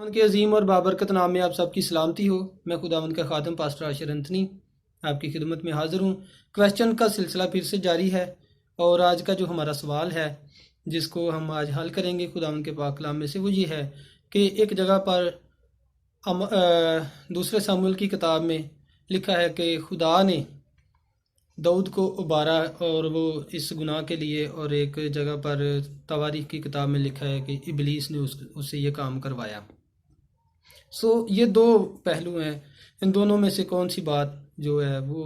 ان کے عظیم اور بابرکت نام میں آپ سب کی سلامتی ہو۔ میں خداوند کا خادم پاسٹر عاشر انتنی آپ کی خدمت میں حاضر ہوں۔ کویسچن کا سلسلہ پھر سے جاری ہے، اور آج کا جو ہمارا سوال ہے جس کو ہم آج حل کریں گے خداوند کے پاک کلام میں سے، وہ یہ ہے کہ ایک جگہ پر دوسرے ساموئیل کی کتاب میں لکھا ہے کہ خدا نے داؤد کو ابارا اور وہ اس گناہ کے لیے، اور ایک جگہ پر تواریخ کی کتاب میں لکھا ہے کہ ابلیس نے اس سے یہ کام کروایا۔ یہ دو پہلو ہیں، ان دونوں میں سے کون سی بات جو ہے وہ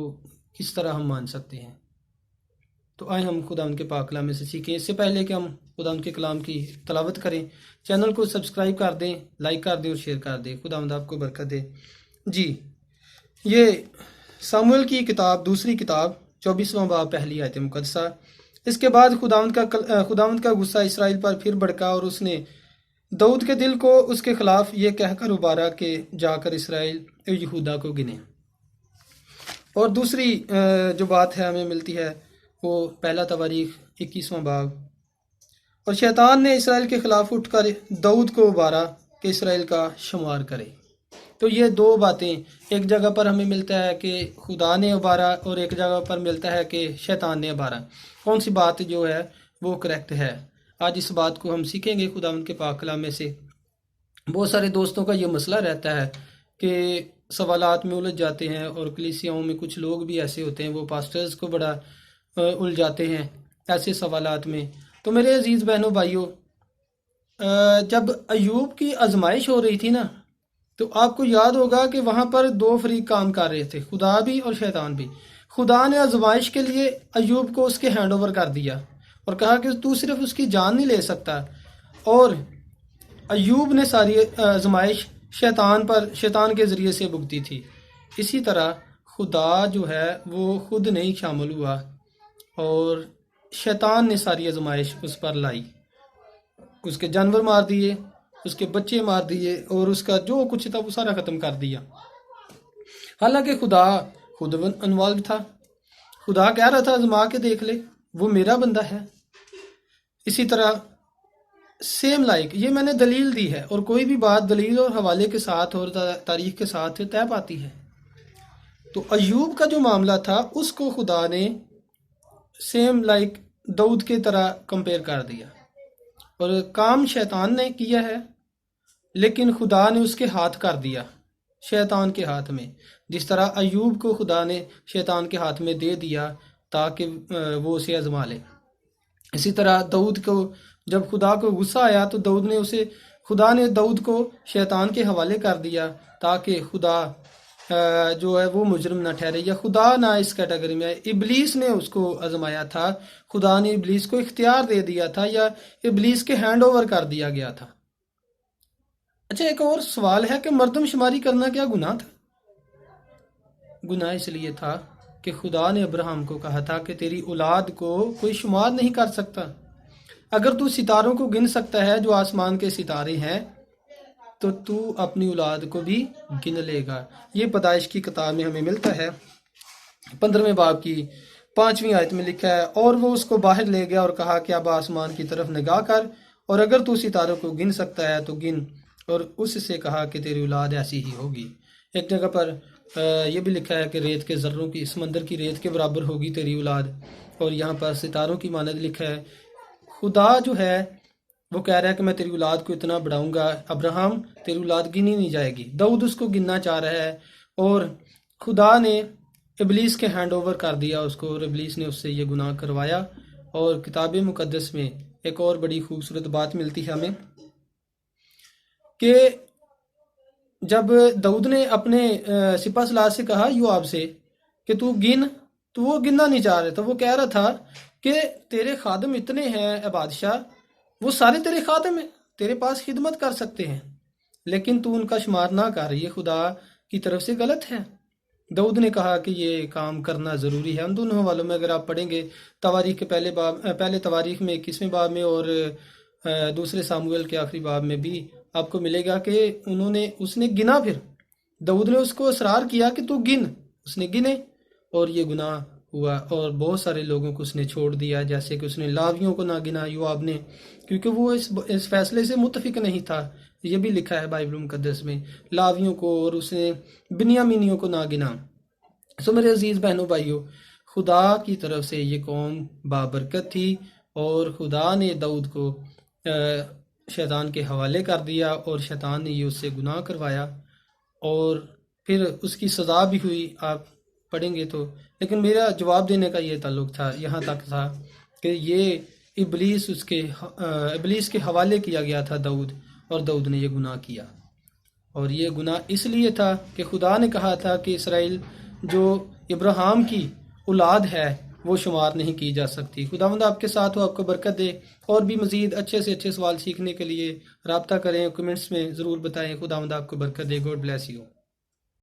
کس طرح ہم مان سکتے ہیں؟ تو آئیں ہم خدا ان کے پاک کلام میں سے سیکھیں۔ اس سے پہلے کہ ہم خدا ان کے کلام کی تلاوت کریں، چینل کو سبسکرائب کر دیں، لائک کر دیں اور شیئر کر دیں۔ خدا آپ کو برکت دے۔ جی، یہ ساموئیل کی کتاب دوسری کتاب 24واں باب پہلی آیت مقدسہ۔ اس کے بعد خداوند کا غصہ اسرائیل پر پھر بھڑکا، اور اس نے داؤد کے دل کو اس کے خلاف یہ کہہ کر ابارا کہ جا کر اسرائیل اور یہودا کو گنے۔ اور دوسری جو بات ہے ہمیں ملتی ہے وہ پہلا تواریخ 21واں باب۔ اور شیطان نے اسرائیل کے خلاف اٹھ کر داؤد کو ابارا کہ اسرائیل کا شمار کرے۔ تو یہ دو باتیں، ایک جگہ پر ہمیں ملتا ہے کہ خدا نے ابارا، اور ایک جگہ پر ملتا ہے کہ شیطان نے ابارا۔ کون سی بات جو ہے وہ کریکٹ ہے؟ آج اس بات کو ہم سیکھیں گے خداوند کے پاک کلام میں سے۔ بہت سارے دوستوں کا یہ مسئلہ رہتا ہے کہ سوالات میں الجھ جاتے ہیں، اور کلیسیاؤں میں کچھ لوگ بھی ایسے ہوتے ہیں، وہ پاسٹرز کو بڑا الجھاتے ہیں ایسے سوالات میں۔ تو میرے عزیز بہنوں بھائیوں، جب ایوب کی آزمائش ہو رہی تھی نا، تو آپ کو یاد ہوگا کہ وہاں پر دو فریق کام کر رہے تھے، خدا بھی اور شیطان بھی۔ خدا نے آزمائش کے لیے ایوب کو اس کے ہینڈ اوور کر دیا اور کہا کہ تو صرف اس کی جان نہیں لے سکتا، اور ایوب نے ساری آزمائش شیطان کے ذریعے سے بھگتی تھی۔ اسی طرح خدا جو ہے وہ خود نہیں شامل ہوا، اور شیطان نے ساری آزمائش اس پر لائی، اس کے جانور مار دیے، اس کے بچے مار دیے، اور اس کا جو کچھ تھا وہ سارا ختم کر دیا۔ حالانکہ خدا خود انوالو تھا، خدا کہہ رہا تھا آزما کے دیکھ لے، وہ میرا بندہ ہے۔ اسی طرح سیم لائک یہ میں نے دلیل دی ہے، اور کوئی بھی بات دلیل اور حوالے کے ساتھ اور تاریخ کے ساتھ طے پاتی ہے۔ تو ایوب کا جو معاملہ تھا اس کو خدا نے سیم لائک داؤد کے طرح کمپیئر کر دیا، اور کام شیطان نے کیا ہے لیکن خدا نے اس کے ہاتھ کر دیا، شیطان کے ہاتھ میں، جس طرح ایوب کو خدا نے شیطان کے ہاتھ میں دے دیا تاکہ وہ اسے آزما لے۔ اسی طرح داؤد کو جب خدا کو غصہ آیا تو خدا نے داؤد کو شیطان کے حوالے کر دیا تاکہ خدا جو ہے وہ مجرم نہ ٹھہرے، یا خدا نہ اس کیٹیگری میں۔ ابلیس نے اس کو آزمایا تھا، خدا نے ابلیس کو اختیار دے دیا تھا، یا ابلیس کے ہینڈ اوور کر دیا گیا تھا۔ اچھا، ایک اور سوال ہے کہ مردم شماری کرنا کیا گناہ تھا؟ گناہ اس لیے تھا کہ خدا نے ابراہیم کو کہا تھا کہ تیری اولاد کو کوئی شمار نہیں کر سکتا۔ اگر تو ستاروں کو گن سکتا ہے جو آسمان کے ستارے ہیں، تو تو اپنی اولاد کو بھی گن لے گا۔ یہ پیدائش کی کتاب میں ہمیں ملتا ہے 15ویں باب کی 5ویں آیت میں لکھا ہے، اور وہ اس کو باہر لے گیا اور کہا کہ اب آسمان کی طرف نگاہ کر، اور اگر تو ستاروں کو گن سکتا ہے تو گن، اور اس سے کہا کہ تیری اولاد ایسی ہی ہوگی۔ ایک جگہ پر یہ بھی لکھا ہے کہ ریت کے ذروں کی، سمندر کی ریت کے برابر ہوگی تیری اولاد، اور یہاں پر ستاروں کی مانند لکھا ہے۔ خدا جو ہے وہ کہہ رہا ہے کہ میں تیری اولاد کو اتنا بڑھاؤں گا، ابراہیم تیری اولاد گنی نہیں جائے گی۔ داؤد اس کو گننا چاہ رہا ہے، اور خدا نے ابلیس کے ہینڈ اوور کر دیا اس کو، اور ابلیس نے اس سے یہ گناہ کروایا۔ اور کتاب مقدس میں ایک اور بڑی خوبصورت بات ملتی ہے ہمیں کہ جب داؤد نے اپنے سپہ سالار سے کہا یوآب سے کہ تو گن، تو وہ گننا نہیں چاہ رہا تھا۔ وہ کہہ رہا تھا کہ تیرے خادم اتنے ہیں اے بادشاہ، وہ سارے تیرے خادم ہیں، تیرے پاس خدمت کر سکتے ہیں، لیکن تو ان کا شمار نہ کر، یہ خدا کی طرف سے غلط ہے۔ داؤد نے کہا کہ یہ کام کرنا ضروری ہے۔ ان دونوں حوالوں میں اگر آپ پڑھیں گے تواریخ کے پہلے تواریخ میں 21ویں باب میں، اور دوسرے ساموئیل کے آخری باب میں بھی آپ کو ملے گا کہ اس نے گنا، پھر داؤد نے اس کو اصرار کیا کہ تو گن، اس نے گنے، اور یہ گناہ ہوا، اور بہت سارے لوگوں کو اس نے چھوڑ دیا، جیسے کہ اس نے لاویوں کو نہ گنا یوآب نے، کیونکہ وہ اس فیصلے سے متفق نہیں تھا یہ بھی لکھا ہے بائبل مقدس میں، لاویوں کو اور اس نے بنیامینیوں کو نہ گنا۔ سو میرے عزیز بہنوں بھائیوں، خدا کی طرف سے یہ قوم بابرکت تھی، اور خدا نے داؤد کو شیطان کے حوالے کر دیا، اور شیطان نے یہ اس سے گناہ کروایا، اور پھر اس کی سزا بھی ہوئی، آپ پڑھیں گے تو۔ لیکن میرا جواب دینے کا یہ تعلق تھا، یہاں تک تھا کہ یہ ابلیس کے حوالے کیا گیا تھا داؤد، اور داؤد نے یہ گناہ کیا، اور یہ گناہ اس لیے تھا کہ خدا نے کہا تھا کہ اسرائیل جو ابراہیم کی اولاد ہے وہ شمار نہیں کی جا سکتی۔ خداوند آپ کے ساتھ ہو، آپ کو برکت دے، اور بھی مزید اچھے سے اچھے سوال سیکھنے کے لیے رابطہ کریں، کمنٹس میں ضرور بتائیں۔ خداوند آپ کو برکت دے۔ God bless you.